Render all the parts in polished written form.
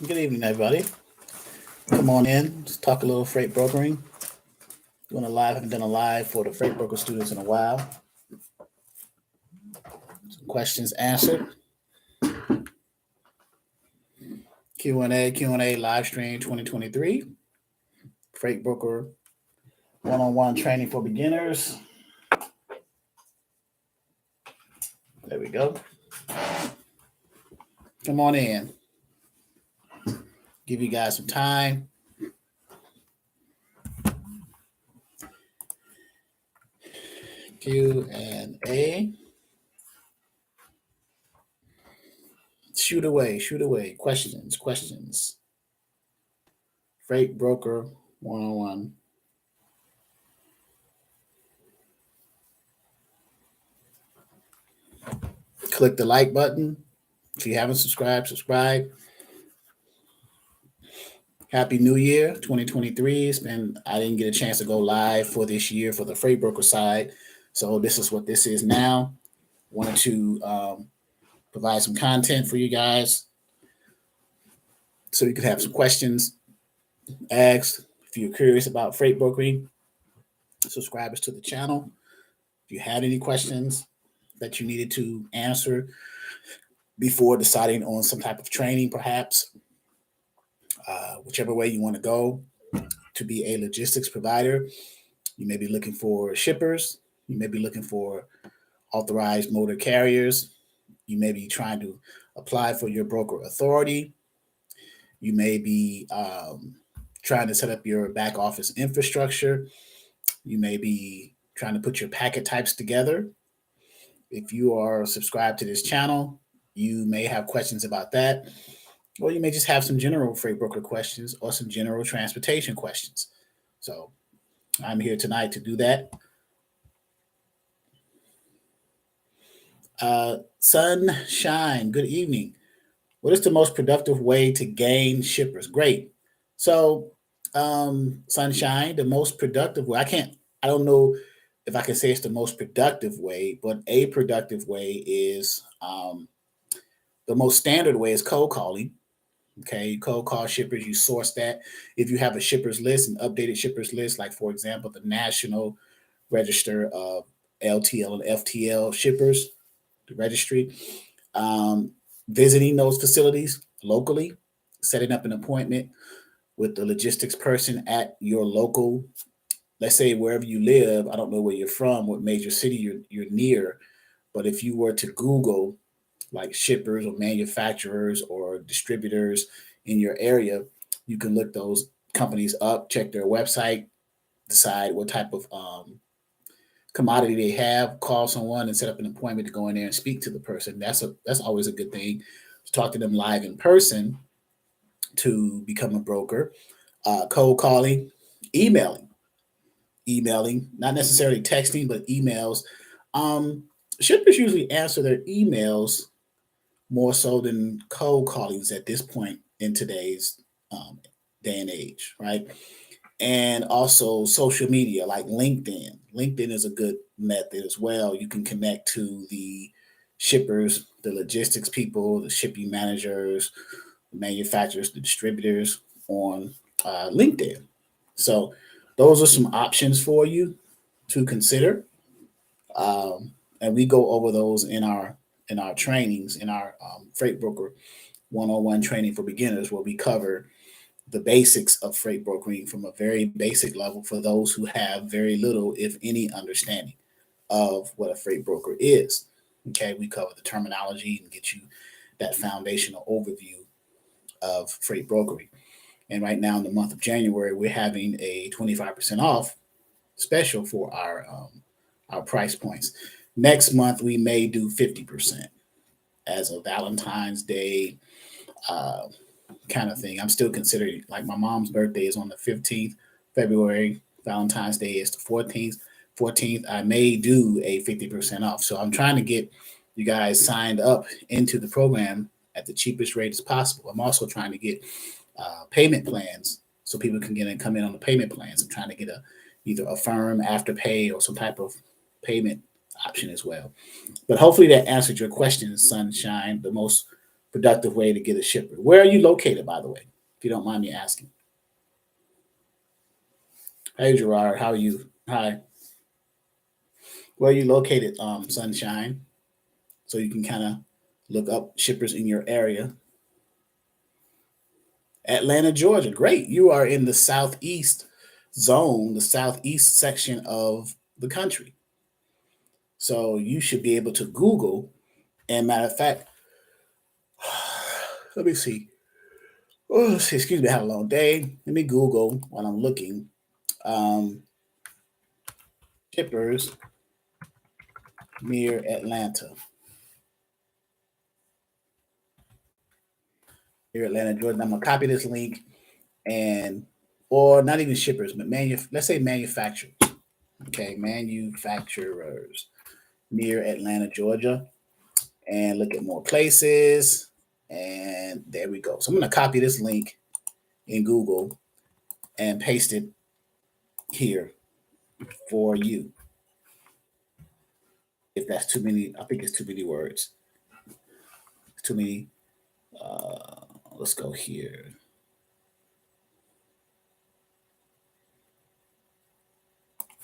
Good evening, everybody. Come on in. Let's talk a little freight brokering. Doing a live. Haven't done a live for the freight broker students in a while. Some questions answered. Q&A live stream 2023. Freight broker one-on-one training for beginners. There we go. Come on in. Give you guys some time. Q&A. Shoot away. Questions. Freight broker one-on-one. Click the like button. If you haven't subscribed, subscribe. Happy New Year 2023. I didn't get a chance to go live for this year for the freight broker side. So this is what this is now. Wanted to provide some content for you guys so you could have some questions asked. If you're curious about freight brokering, subscribers to the channel. If you had any questions that you needed to answer before deciding on some type of training, perhaps, whichever way you want to go to be a logistics provider, you may be looking for shippers. You may be looking for authorized motor carriers. You may be trying to apply for your broker authority. You may be trying to set up your back office infrastructure. You may be trying to put your packet types together. If you are subscribed to this channel, you may have questions about that. Or you may just have some general freight broker questions or some general transportation questions. So I'm here tonight to do that. Sunshine, good evening. What is the most productive way to gain shippers? Great. So, Sunshine, the most productive way, I don't know if I can say it's the most productive way, but a productive way is the most standard way is cold calling. Okay, you cold call shippers, you source that. If you have a shippers list, an updated shippers list, like for example, the National Register of LTL and FTL shippers, the registry, um, visiting those facilities locally, setting up an appointment with the logistics person at your local, let's say wherever you live. I don't know where you're from, what major city you're near, but if you were to Google like shippers or manufacturers or distributors in your area, you can look those companies up, check their website, decide what type of commodity they have, call someone and set up an appointment to go in there and speak to the person. That's always a good thing to talk to them live in person to become a broker. Cold calling, emailing, not necessarily texting, but emails. Um, Shippers usually answer their emails more so than cold callings at this point in today's day and age, right? And also social media like LinkedIn. LinkedIn is a good method as well. You can connect to the shippers, the logistics people, the shipping managers, the manufacturers, the distributors on LinkedIn. So those are some options for you to consider, and we go over those in our trainings in our freight broker one-on-one training for beginners, where we cover the basics of freight brokering from a very basic level for those who have very little, if any, understanding of what a freight broker is. Okay, we cover the terminology and get you that foundational overview of freight brokering. And right now, in the month of January, we're having a 25% off special for our price points. Next month, we may do 50% as a Valentine's Day uh, kind of thing. I'm still considering, like, my mom's birthday is on the 15th February. Valentine's Day is the 14th. 14th, I may do a 50% off. So I'm trying to get you guys signed up into the program at the cheapest rate as possible. I'm also trying to get payment plans so people can get and come in on the payment plans. I'm trying to get either a firm afterpay or some type of payment option as well. But hopefully that answered your question, Sunshine. The most productive way to get a shipper. Where are you located, by the way, if you don't mind me asking? Hey, Gerard, how are you? Hi. Where are you located, Sunshine? So you can kind of look up shippers in your area. Atlanta, Georgia. Great. You are in the southeast zone, the southeast section of the country. So you should be able to Google. And matter of fact, let me see. Oh, excuse me, I had a long day. Let me Google while I'm looking. Um, shippers near Atlanta. Near Atlanta, Georgia. I'm gonna copy this link and or not even shippers, but let's say manufacturers. Okay, manufacturers near Atlanta, Georgia, and look at more places. And there we go. So I'm gonna copy this link in Google and paste it here for you. If that's too many, I think it's too many words. Too many. Let's go here.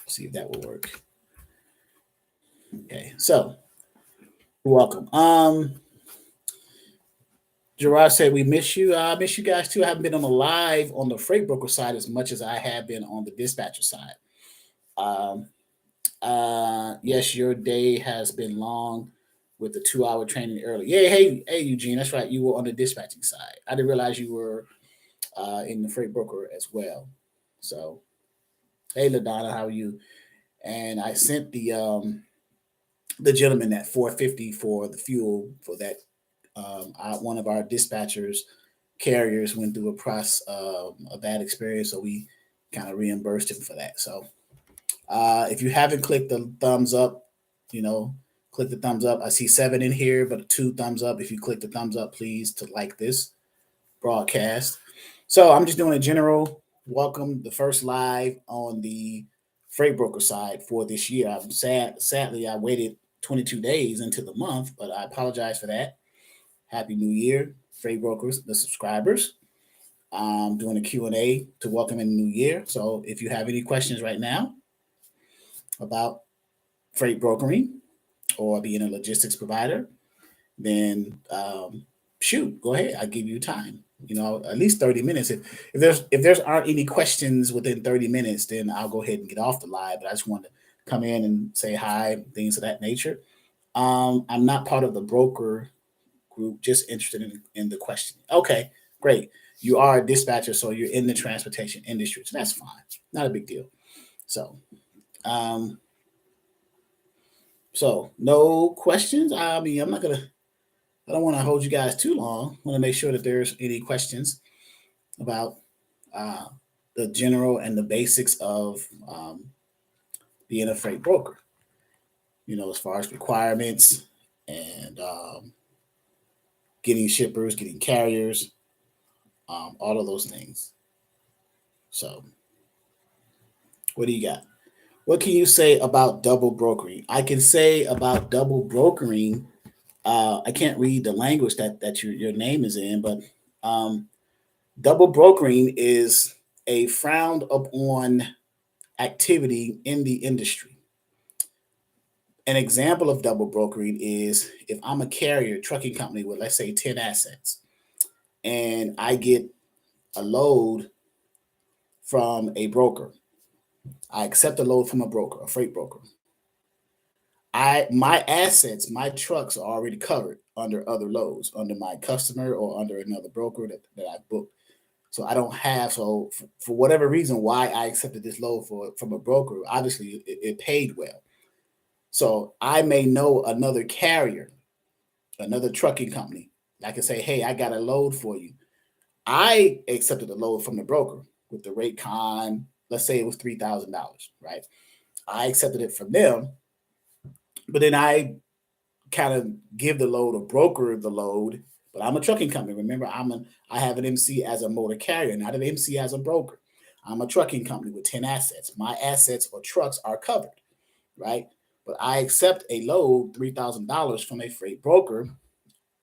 See if that will work. Okay, so you're welcome. Gerard said we miss you. I miss you guys too. I haven't been on the live on the freight broker side as much as I have been on the dispatcher side. Um, yes, your day has been long with the 2 hour training early. Yeah, hey, Eugene, that's right. You were on the dispatching side. I didn't realize you were in the freight broker as well. So, hey, LaDonna, how are you? And I sent the gentleman that 450 for the fuel for that. One of our dispatchers carriers went through a process a bad experience, so we kind of reimbursed him for that. So if you haven't clicked the thumbs up, click the thumbs up. I see 7 in here, but 2 thumbs up. If you click the thumbs up, please, to like this broadcast. So I'm just doing a general welcome, the first live on the freight broker side for this year. I'm sadly, I waited 22 days into the month, but I apologize for that. Happy New Year, freight brokers, the subscribers. Doing a Q&A to welcome in the new year. So if you have any questions right now about freight brokering or being a logistics provider, then shoot, go ahead. I'll give you time. At least 30 minutes. If there's aren't any questions within 30 minutes, then I'll go ahead and get off the live. But I just wanted to come in and say hi, things of that nature. I'm not part of the broker group, just interested in the question. Okay, great. You are a dispatcher, so you're in the transportation industry. So that's fine. Not a big deal. So, um, no questions. I mean, I don't want to hold you guys too long. I want to make sure that there's any questions about uh, the general and the basics of being a freight broker. As far as requirements and getting shippers, getting carriers, all of those things. So, what do you got? What can you say about double brokering? I can say about double brokering. I can't read the language that your name is in, but double brokering is a frowned upon activity in the industry. An example of double brokering is if I'm a carrier, trucking company with, let's say, 10 assets, and I get a load from a broker. I accept a load from a broker, a freight broker. My assets, my trucks are already covered under other loads, under my customer or under another broker that I booked. So I don't have for whatever reason why I accepted this load from a broker. Obviously, it paid well. So I may know another carrier, another trucking company. I can say, hey, I got a load for you. I accepted the load from the broker with the rate con. Let's say it was $3,000, right? I accepted it from them, but then I kind of give the load or broker the load. But I'm a trucking company. Remember, I have an MC as a motor carrier, not an MC as a broker. I'm a trucking company with 10 assets. My assets or trucks are covered, right? But I accept a load, $3,000 from a freight broker.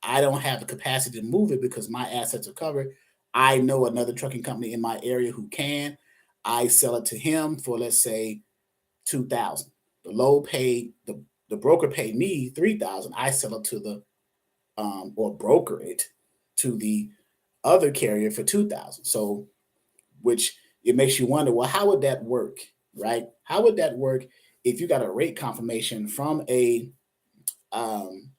I don't have the capacity to move it because my assets are covered. I know another trucking company in my area who can. I sell it to him for, let's say, 2,000. The load paid the broker paid me 3,000. I sell it to the or broker it to the other carrier for 2,000. So, which it makes you wonder, well, how would that work, right? How would that work if you got a rate confirmation from a um,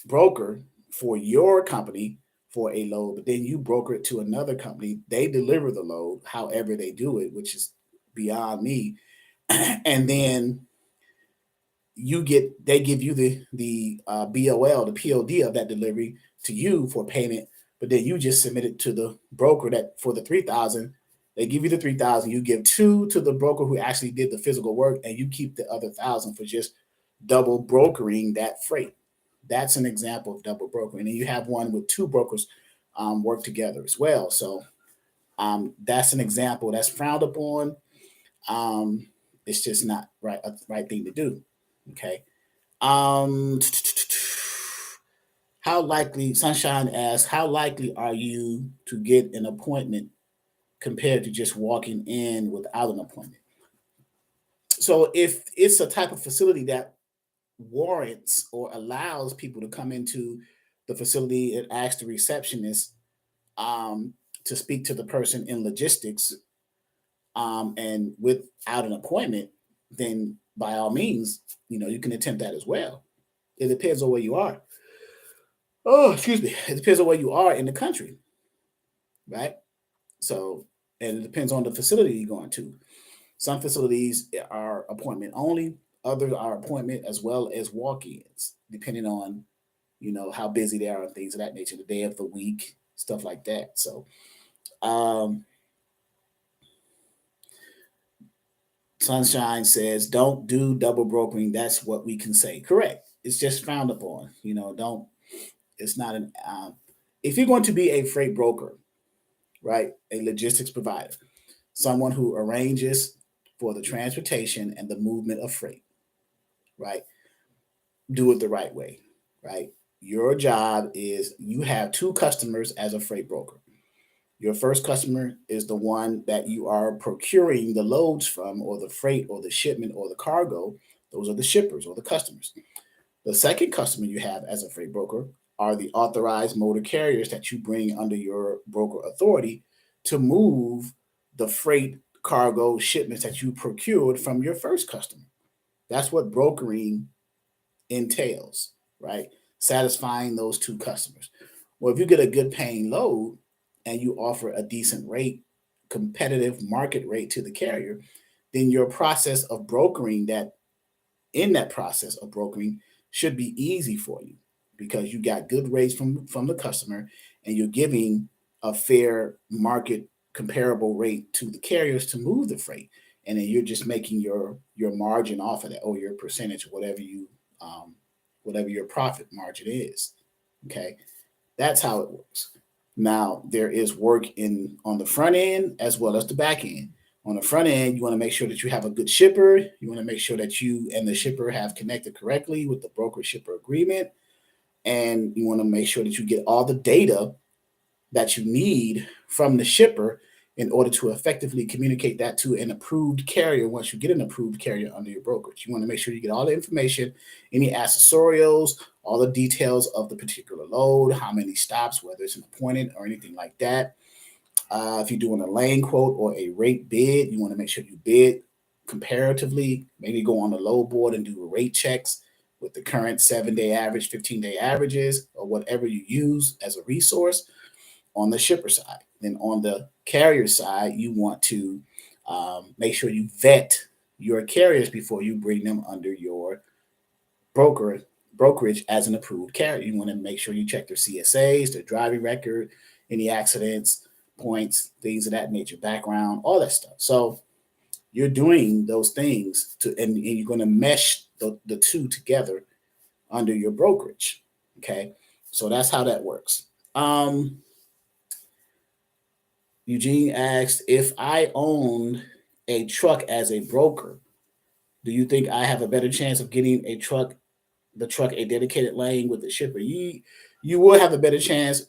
broker for your company for a load, but then you broker it to another company. They deliver the load, however they do it, which is beyond me. And then they give you the BOL, the POD of that delivery to you for payment, but then you just submit it to the broker that for the 3,000. They give you the 3,000. You give two to the broker who actually did the physical work, and you keep the other 1,000 for just double brokering that freight. That's an example of double brokering. And you have one with two brokers work together as well. So that's an example that's frowned upon. Um, it's just not right thing to do. Okay. Um, how likely, Sunshine asks, how likely are you to get an appointment compared to just walking in without an appointment? So if it's a type of facility that warrants or allows people to come into the facility and ask the receptionist um, to speak to the person in logistics and without an appointment, then by all means, you can attempt that as well. It depends on where you are. Oh, excuse me. It depends on where you are in the country, right? So, and it depends on the facility you're going to. Some facilities are appointment only. Others are appointment as well as walk-ins, depending on how busy they are and things of that nature, the day of the week, stuff like that. So, um, Sunshine says, "Don't do double brokering. That's what we can say." Correct. It's just frowned upon. Don't. It's not an. If you're going to be a freight broker, right, a logistics provider, someone who arranges for the transportation and the movement of freight, right, do it the right way, right. Your job is you have two customers as a freight broker. Your first customer is the one that you are procuring the loads from, or the freight, or the shipment, or the cargo. Those are the shippers or the customers. The second customer you have as a freight broker are the authorized motor carriers that you bring under your broker authority to move the freight, cargo, shipments that you procured from your first customer. That's what brokering entails, right? Satisfying those two customers. Well, if you get a good paying load and you offer a decent rate, competitive market rate to the carrier, then your process of brokering that in that process of brokering should be easy for you because you got good rates from the customer and you're giving a fair market comparable rate to the carriers to move the freight, and then you're just making your margin off of that, or your percentage, whatever your profit margin is. Okay, that's how it works. Now there is work in on the front end as well as the back end. On the front end, you want to make sure that you have a good shipper. You want to make sure that you and the shipper have connected correctly with the broker shipper agreement. And you want to make sure that you get all the data that you need from the shipper in order to effectively communicate that to an approved carrier. Once you get an approved carrier under your brokerage, you want to make sure you get all the information, any accessorials, all the details of the particular load, how many stops, whether it's an appointed or anything like that. If you're doing a lane quote or a rate bid, you want to make sure you bid comparatively. Maybe go on the load board and do rate checks with the current 7-day average, 15-day averages, or whatever you use as a resource on the shipper side. Then on the carrier side, you want to make sure you vet your carriers before you bring them under your broker brokerage as an approved carrier. You want to make sure you check their CSAs, their driving record, any accidents, points, things of that nature, background, all that stuff. So you're doing those things and you're going to mesh the two together under your brokerage. Okay. So that's how that works. Eugene asked, if I owned a truck as a broker, do you think I have a better chance of getting a truck the truck a dedicated lane with the shipper, you will have a better chance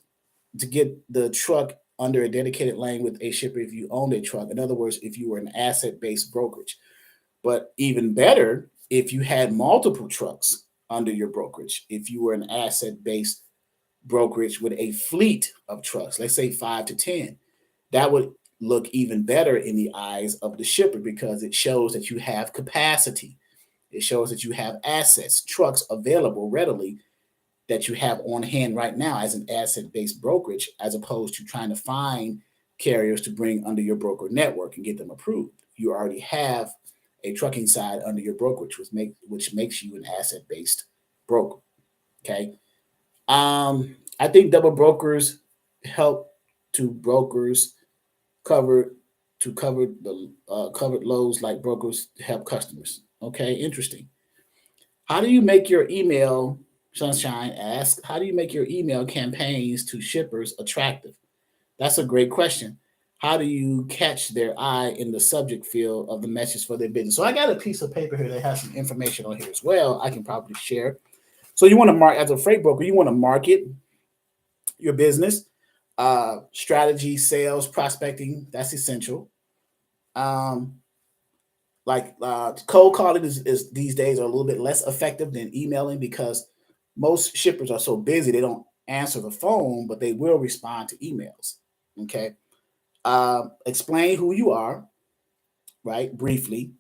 to get the truck under a dedicated lane with a shipper if you own a truck. In other words, if you were an asset-based brokerage. But even better, if you had multiple trucks under your brokerage, if you were an asset-based brokerage with a fleet of trucks, let's say 5 to 10, that would look even better in the eyes of the shipper because it shows that you have capacity. It shows that you have assets, trucks available readily that you have on hand right now as an asset-based brokerage, as opposed to trying to find carriers to bring under your broker network and get them approved. You already have a trucking side under your brokerage, which makes you an asset-based broker. Okay. I think double brokers help to brokers cover cover the covered loads like brokers help customers. Okay, interesting. How do you make your email, Sunshine asks, how do you make your email campaigns to shippers attractive? That's a great question. How do you catch their eye in the subject field of the message for their business? So I got a piece of paper here that has some information on here as well. I can probably share. So you want to mark as a freight broker, you want to market your business, strategy, sales, prospecting. That's essential. Um, cold calling is these days are a little bit less effective than emailing because most shippers are so busy they don't answer the phone, but they will respond to emails. Okay. Explain who you are, right? Briefly.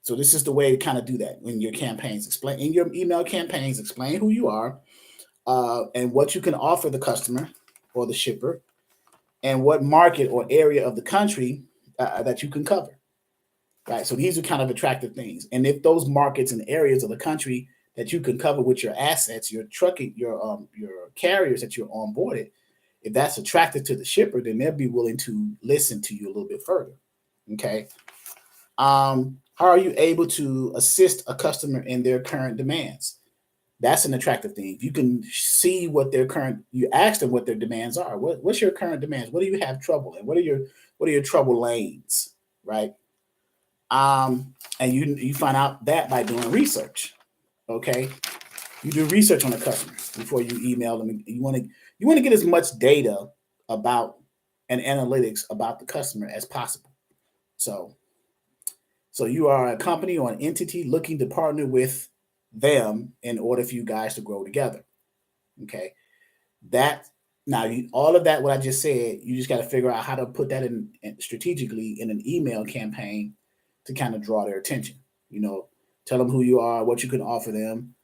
So this is the way to kind of do that in your campaigns. Explain in your email campaigns, explain who you are, and what you can offer the customer or the shipper, and what market or area of the country that you can cover. Right. So these are kind of attractive things. And if those markets and areas of the country that you can cover with your assets, your trucking, your carriers that you're onboarded, if that's attractive to the shipper, then they'll be willing to listen to you a little bit further. Okay. How are you able to assist a customer in their current demands? That's an attractive thing. If you can see what their current, you ask them what their demands are. What's your current demands? What do you have trouble in? What are your trouble lanes? Right. And you find out that by doing research. Okay. You do research on the customer before you email them. You want to get as much data about and analytics about the customer as possible. So so you are a company or an entity looking to partner with them in order for you guys to grow together. Okay. That now all of that what I just said, you just got to figure out how to put that in strategically in an email campaign to kind of draw their attention. You know, tell them who you are, what you can offer them,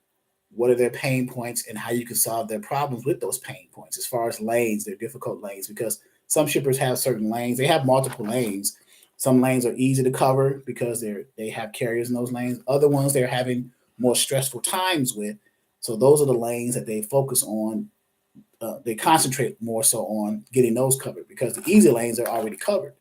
what are their pain points, and how you can solve their problems with those pain points. As far as lanes, they're difficult lanes because some shippers have certain lanes. They have multiple lanes. Some lanes are easy to cover because they have carriers in those lanes. Other ones they're having more stressful times with. So those are the lanes that they focus on. They concentrate more so on getting those covered because the easy lanes are already covered,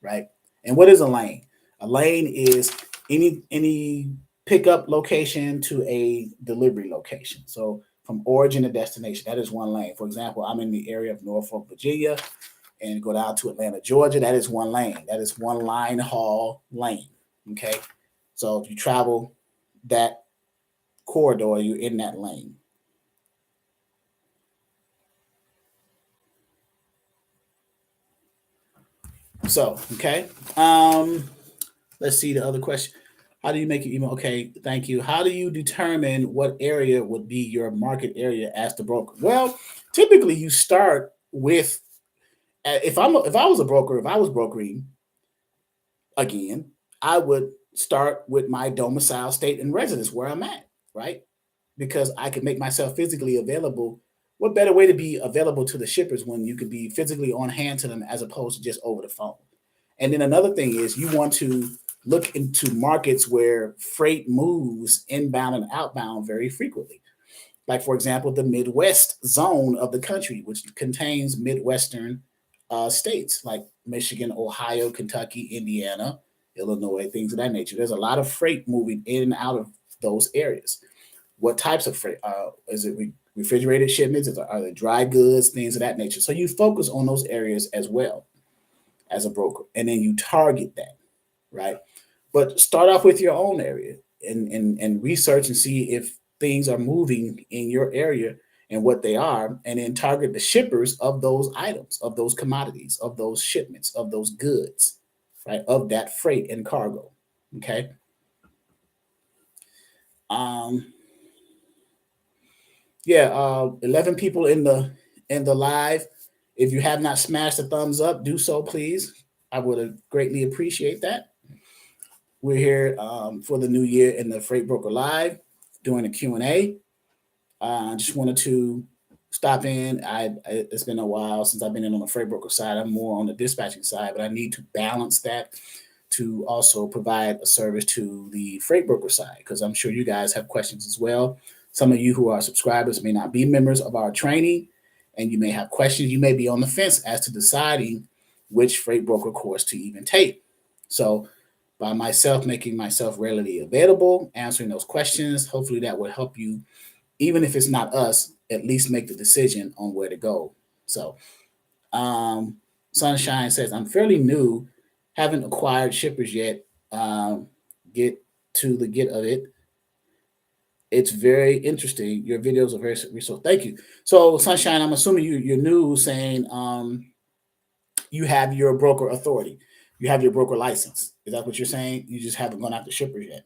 right? And what is a lane? A lane is any pickup location to a delivery location. So from origin to destination, that is one lane. For example, I'm in the area of Norfolk, Virginia, and go down to Atlanta, Georgia. That is one lane. That is one line haul lane. Okay. So if you travel that corridor, you're in that lane. So, okay. Let's see the other question. How do you make your email? Okay, thank you. How do you determine what area would be your market area as the broker? Well, typically you start with if I was a broker, if I was brokering again, I would start with my domicile state and residence where I'm at, right? Because I can make myself physically available. What better way to be available to the shippers when you can be physically on hand to them as opposed to just over the phone? And then another thing is you want to look into markets where freight moves inbound and outbound very frequently. Like, for example, the Midwest zone of the country, which contains Midwestern states like Michigan, Ohio, Kentucky, Indiana, Illinois, things of that nature. There's a lot of freight moving in and out of those areas. What types of freight? Is it refrigerated shipments? Are they dry goods, things of that nature? So you focus on those areas as well as a broker, and then you target that, right? But start off with your own area and research and see if things are moving in your area and what they are, and then target the shippers of those items, of those commodities, of those shipments, of those goods, right? Of that freight and cargo. Okay. Um, yeah, 11 people in the live. If you have not smashed the thumbs up, do so, please. I would greatly appreciate that. We're here for the new year in the Freight Broker Live doing a Q&A. I just wanted to stop in. It's been a while since I've been in on the freight broker side. I'm more on the dispatching side, but I need to balance that to also provide a service to the freight broker side, because I'm sure you guys have questions as well. Some of you who are subscribers may not be members of our training, and you may have questions. You may be on the fence as to deciding which freight broker course to even take. So by myself making myself readily available, answering those questions, hopefully that will help you, even if it's not us, at least make the decision on where to go. So, um, Sunshine says, I'm fairly new, haven't acquired shippers yet. Get to the get of it. It's very interesting. Your videos are very so. Thank you. So, Sunshine, I'm assuming you're new, saying you have your broker authority, you have your broker license. Is that what you're saying? You just haven't gone after shippers yet.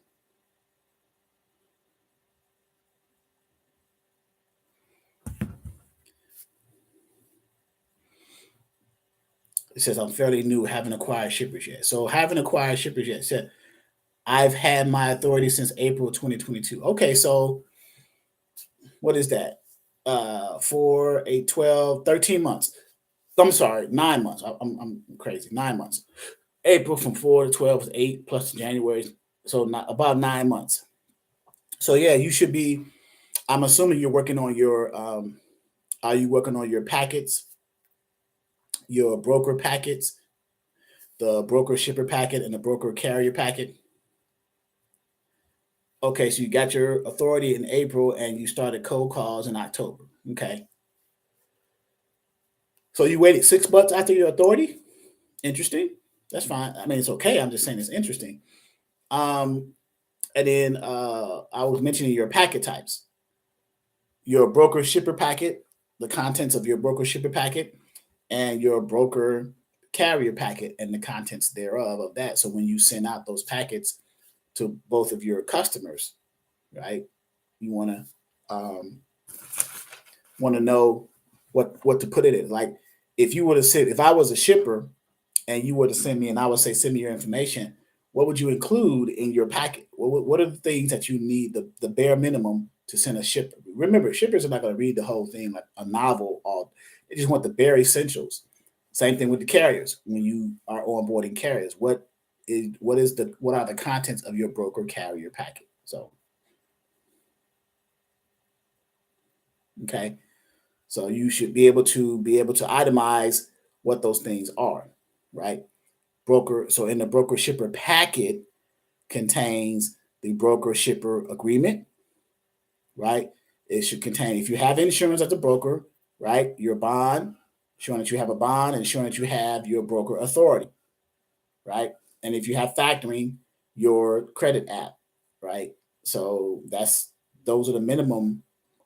It says I'm fairly new, haven't acquired shippers yet. So haven't acquired shippers yet. It said I've had my authority since April 2022. Okay, so what is that? 4, 8, 12, 13 months. I'm sorry, 9 months. I'm crazy. 9 months. April from 4 to 12 is 8 plus January. So not about 9 months. So yeah, you should be. I'm assuming you're working on your. Are you working on your packets, your broker packets, the broker shipper packet, and the broker carrier packet? Okay, so you got your authority in April and you started cold calls in October. Okay. So you waited 6 months after your authority? Interesting. That's fine. I mean, it's okay. I'm just saying it's interesting. Um, and then I was mentioning your packet types. Your broker shipper packet, the contents of your broker shipper packet, and your broker carrier packet and the contents thereof of that. So when you send out those packets to both of your customers, right? You want to know what to put it in. Like if you were to send, if I was a shipper and you were to send me, and I would say send me your information, what would you include in your packet? What are the things that you need, the bare minimum to send a shipper? Remember, shippers are not going to read the whole thing like a novel. Or they just want the bare essentials. Same thing with the carriers. When you are onboarding carriers, what are the contents of your broker carrier packet? So okay. So you should be able to itemize what those things are, right? Broker. So in the broker shipper packet contains the broker shipper agreement, right? It should contain, if you have insurance as a broker, right? Your bond, showing that you have a bond and showing that you have your broker authority, right? And if you have factoring, your credit app, right? So those are the minimum,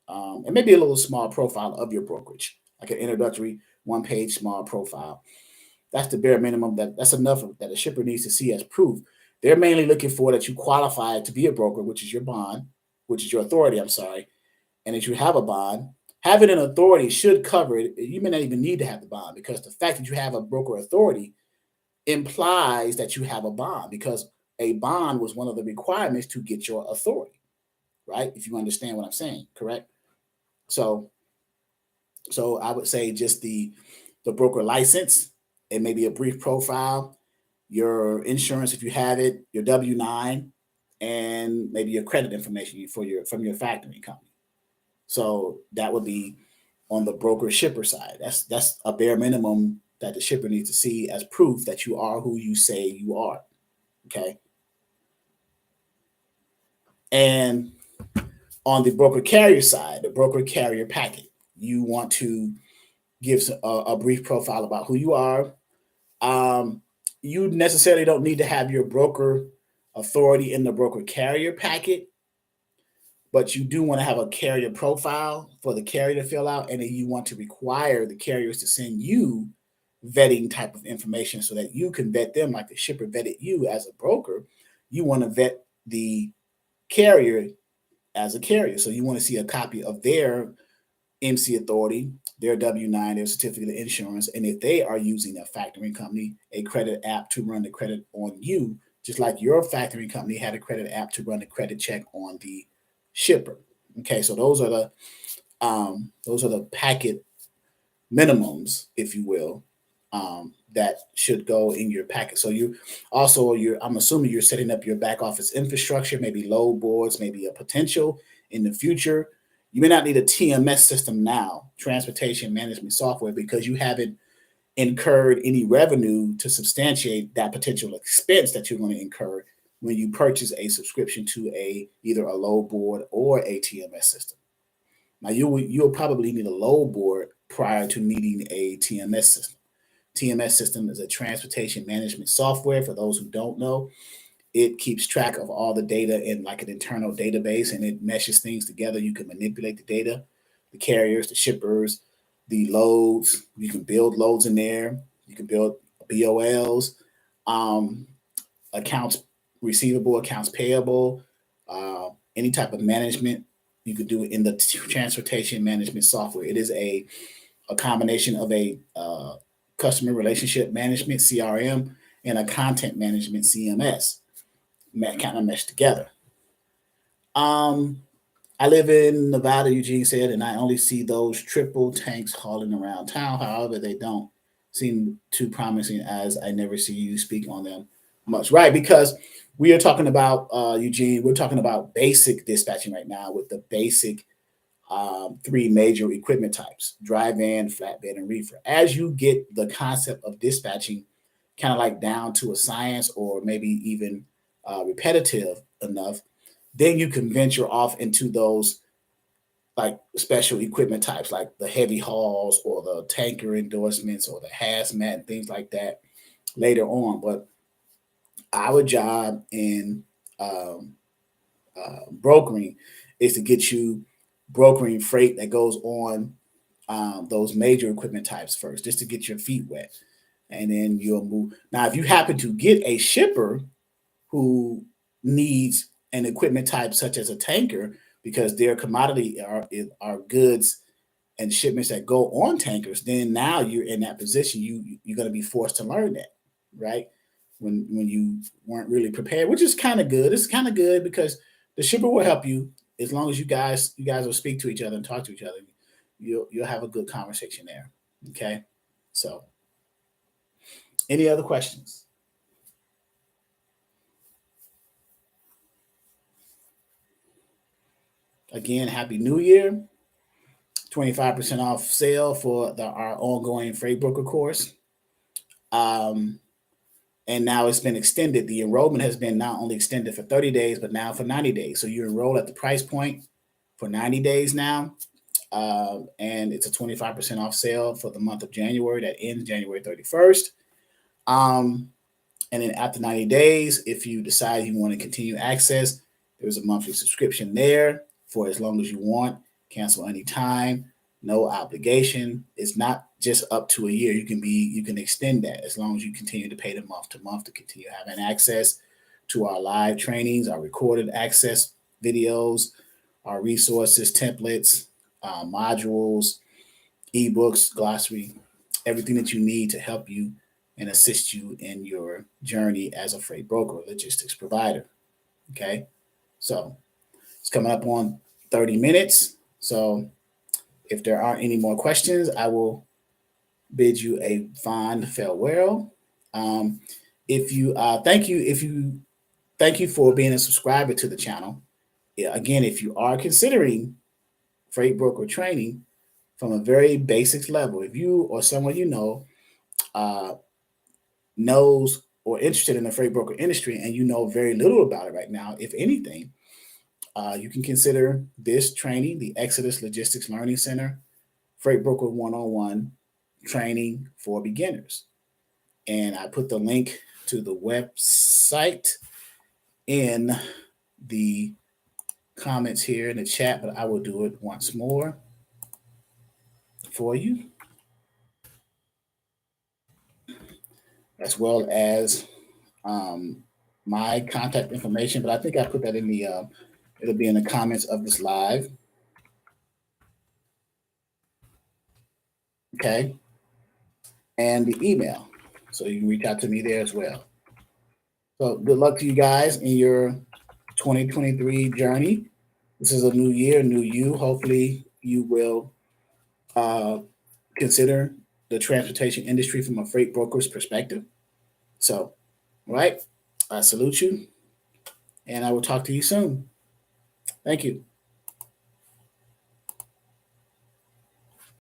and maybe a little small profile of your brokerage, like an introductory 1 page small profile. That's the bare minimum. That's enough that a shipper needs to see as proof. They're mainly looking for that you qualify to be a broker, which is your bond, which is your authority. I'm sorry, and that you have a bond. Having an authority should cover it. You may not even need to have the bond, because the fact that you have a broker authority implies that you have a bond, because a bond was one of the requirements to get your authority, right? If you understand what I'm saying, correct? So, so I would say just the broker license, and maybe a brief profile, your insurance if you have it, your W-9, and maybe your credit information for your from your factoring company. So that would be on the broker shipper side. That's a bare minimum that the shipper needs to see as proof that you are who you say you are. Okay. And on the broker carrier side, the broker carrier packet, you want to give a brief profile about who you are. Um, you necessarily don't need to have your broker authority in the broker carrier packet, but you do want to have a carrier profile for the carrier to fill out, and then you want to require the carriers to send you vetting type of information so that you can vet them like the shipper vetted you as a broker. You want to vet the carrier as a carrier. So you want to see a copy of their MC authority, their W-9, their certificate of insurance, and if they are using a factoring company, a credit app to run the credit on you, just like your factoring company had a credit app to run the credit check on the shipper. Okay, so those are the packet minimums, if you will, that should go in your packet. So I'm assuming you're setting up your back office infrastructure, maybe load boards, maybe a potential in the future. You may not need a TMS system now, transportation management software, because you haven't incurred any revenue to substantiate that potential expense that you're going to incur when you purchase a subscription to either a load board or a TMS system. Now you'll probably need a load board prior to needing a TMS system. TMS system is a transportation management software. For those who don't know, it keeps track of all the data in like an internal database, and it meshes things together. You can manipulate the data, the carriers, the shippers, the loads. You can build loads in there. You can build BOLs, accounts receivable, accounts payable, any type of management. You could do it in the transportation management software. It is a combination of a customer relationship management CRM and a content management CMS kind of meshed together. I live in Nevada, Eugene said, and I only see those triple tanks hauling around town. However, they don't seem too promising as I never see you speak on them much. Right, because we are talking about, Eugene, we're talking about basic dispatching right now with the basic three major equipment types: dry van, flatbed, and reefer. As you get the concept of dispatching kind of like down to a science or maybe even repetitive enough, then you can venture off into those like special equipment types, like the heavy hauls or the tanker endorsements or the hazmat and things like that later on. But our job in brokering is to get you brokering freight that goes on those major equipment types first, just to get your feet wet. And then you'll move. Now, if you happen to get a shipper who needs an equipment type such as a tanker, because their commodity are goods and shipments that go on tankers, then now you're in that position. You're going to be forced to learn that, right? When you weren't really prepared, which is kind of good. It's kind of good because the shipper will help you as long as you guys will speak to each other and talk to each other. You'll have a good conversation there. Okay, so any other questions? Again, Happy New Year. 25% off sale for our ongoing freight broker course. Um, and now it's been extended. The enrollment has been not only extended for 30 days, but now for 90 days. So you enroll at the price point for 90 days now. And it's a 25% off sale for the month of January that ends January 31st. Um, and then after 90 days, if you decide you want to continue access, there's a monthly subscription there for as long as you want. Cancel anytime, no obligation. It's not just up to a year. You can extend that as long as you continue to pay the month to month to continue having access to our live trainings, our recorded access videos, our resources, templates, modules, ebooks, glossary, everything that you need to help you and assist you in your journey as a freight broker or logistics provider. Okay, so it's coming up on 30 minutes. So if there aren't any more questions, I will bid you a fond farewell. Um, if you thank you for being a subscriber to the channel. Yeah, again, if you are considering freight broker training from a very basics level, if you or someone you know uh, knows or interested in the freight broker industry and you know very little about it right now, if anything, you can consider this training, the Exodus Logistics Learning Center, Freight Broker 101 training for beginners. And I put the link to the website in the comments here in the chat, but I will do it once more for you, as well as my contact information. But I think I put that in the, it'll be in the comments of this live. Okay. And the email. So you can reach out to me there as well. So good luck to you guys in your 2023 journey. This is a new year, new you. Hopefully you will consider the transportation industry from a freight broker's perspective. So, all right, I salute you, and I will talk to you soon. Thank you.